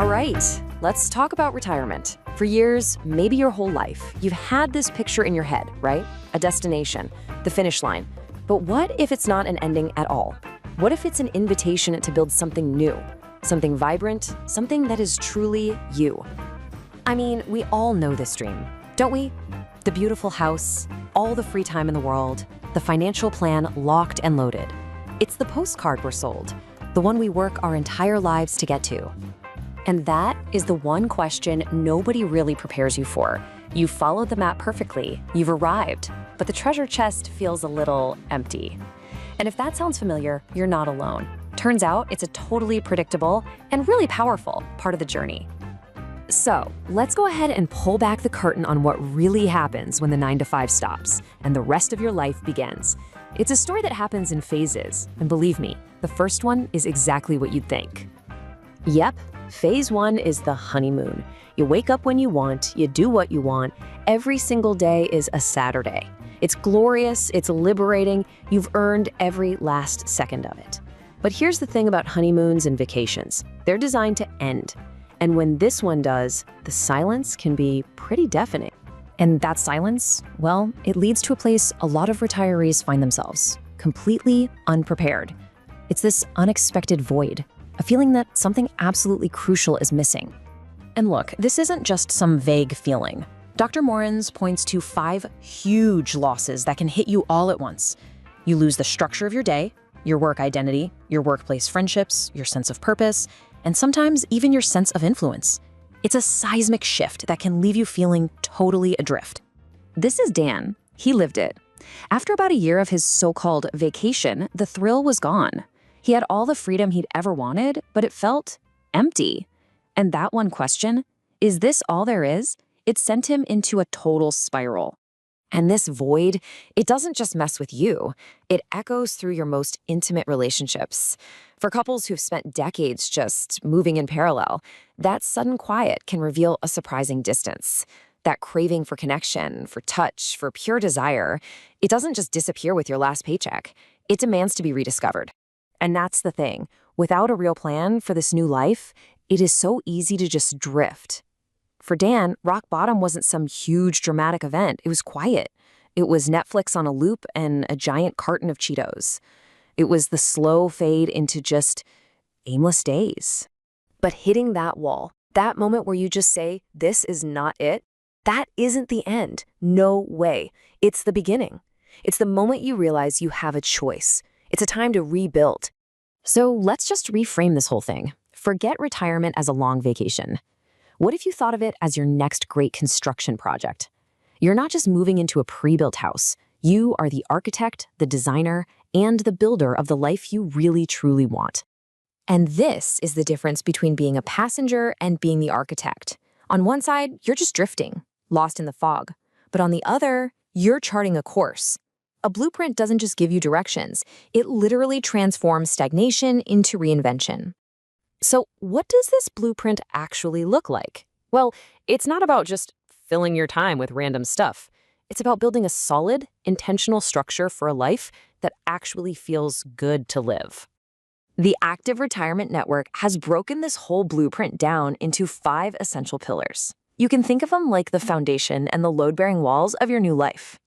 All right, let's talk about retirement. For years, maybe your whole life, you've had this picture in your head, right? A destination, the finish line. But what if it's not an ending at all? What if it's an invitation to build something new, something vibrant, something that is truly you? I mean, we all know this dream, don't we? The beautiful house, all the free time in the world, the financial plan locked and loaded. It's the postcard we're sold, the one we work our entire lives to get to. And that is the one question nobody really prepares you for. You followed the map perfectly, you've arrived, but the treasure chest feels a little empty. And if that sounds familiar, you're not alone. Turns out it's a totally predictable and really powerful part of the journey. So let's go ahead and pull back the curtain on what really happens when the 9-to-5 stops and the rest of your life begins. It's a story that happens in phases, and believe me, the first one is exactly what you'd think. Yep. Phase 1 is the honeymoon. You wake up when you want, you do what you want. Every single day is a Saturday. It's glorious, it's liberating, you've earned every last second of it. But here's the thing about honeymoons and vacations. They're designed to end. And when this one does, the silence can be pretty deafening. And that silence, well, it leads to a place a lot of retirees find themselves, completely unprepared. It's this unexpected void. A feeling that something absolutely crucial is missing. And look, this isn't just some vague feeling. Dr. Morins points to 5 huge losses that can hit you all at once. You lose the structure of your day, your work identity, your workplace friendships, your sense of purpose, and sometimes even your sense of influence. It's a seismic shift that can leave you feeling totally adrift. This is Dan. He lived it. After about a year of his so-called vacation, the thrill was gone. He had all the freedom he'd ever wanted, but it felt empty. And that one question, is this all there is? It sent him into a total spiral. And this void, it doesn't just mess with you. It echoes through your most intimate relationships. For couples who've spent decades just moving in parallel, that sudden quiet can reveal a surprising distance. That craving for connection, for touch, for pure desire, it doesn't just disappear with your last paycheck. It demands to be rediscovered. And that's the thing. Without a real plan for this new life, it is so easy to just drift. For Dan, rock bottom wasn't some huge dramatic event. It was quiet. It was Netflix on a loop and a giant carton of Cheetos. It was the slow fade into just aimless days. But hitting that wall, that moment where you just say, this is not it, that isn't the end. No way. It's the beginning. It's the moment you realize you have a choice. It's a time to rebuild. So let's just reframe this whole thing. Forget retirement as a long vacation. What if you thought of it as your next great construction project? You're not just moving into a pre-built house. You are the architect, the designer, and the builder of the life you really truly want. And this is the difference between being a passenger and being the architect. On one side, you're just drifting, lost in the fog. But on the other, you're charting a course. A blueprint doesn't just give you directions. It literally transforms stagnation into reinvention. So what does this blueprint actually look like? Well, it's not about just filling your time with random stuff. It's about building a solid, intentional structure for a life that actually feels good to live. The Active Retirement Network has broken this whole blueprint down into 5 essential pillars. You can think of them like the foundation and the load-bearing walls of your new life.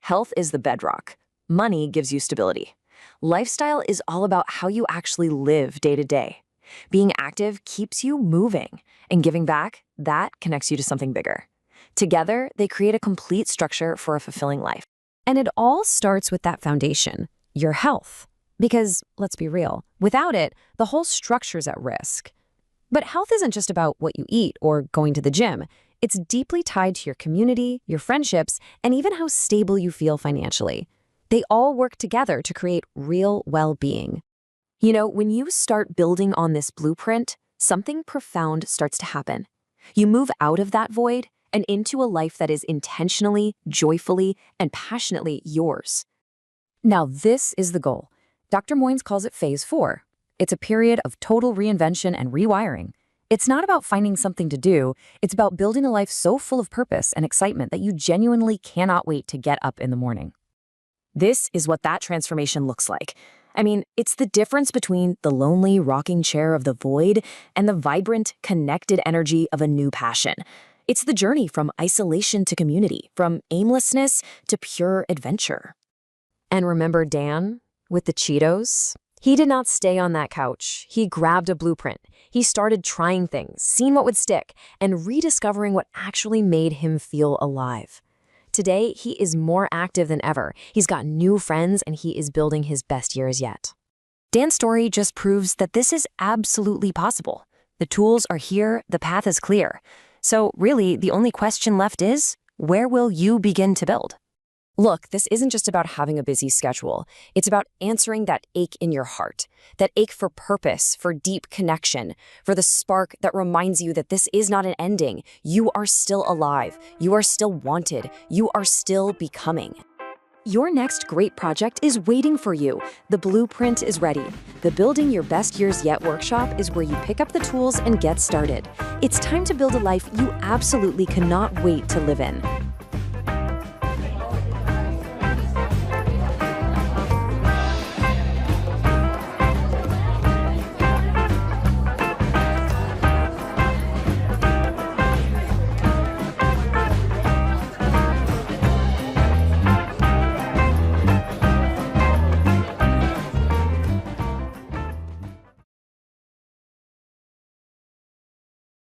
Health is the bedrock. Money gives you stability. Lifestyle is all about how you actually live day to day. Being active keeps you moving, and giving back, that connects you to something bigger. Together, they create a complete structure for a fulfilling life. And it all starts with that foundation, your health. Because, let's be real, without it, the whole structure's at risk. But health isn't just about what you eat or going to the gym. It's deeply tied to your community, your friendships, and even how stable you feel financially. They all work together to create real well-being. You know, when you start building on this blueprint, something profound starts to happen. You move out of that void and into a life that is intentionally, joyfully, and passionately yours. Now, this is the goal. Dr. Moines calls it Phase 4. It's a period of total reinvention and rewiring. It's not about finding something to do. It's about building a life so full of purpose and excitement that you genuinely cannot wait to get up in the morning. This is what that transformation looks like. I mean, it's the difference between the lonely rocking chair of the void and the vibrant, connected energy of a new passion. It's the journey from isolation to community, from aimlessness to pure adventure. And remember Dan with the Cheetos? He did not stay on that couch. He grabbed a blueprint. He started trying things, seeing what would stick, and rediscovering what actually made him feel alive. Today, he is more active than ever. He's got new friends, and he is building his best years yet. Dan's story just proves that this is absolutely possible. The tools are here, the path is clear. So really, the only question left is, where will you begin to build? Look, this isn't just about having a busy schedule. It's about answering that ache in your heart, that ache for purpose, for deep connection, for the spark that reminds you that this is not an ending. You are still alive. You are still wanted. You are still becoming. Your next great project is waiting for you. The blueprint is ready. The Building Your Best Years Yet workshop is where you pick up the tools and get started. It's time to build a life you absolutely cannot wait to live in.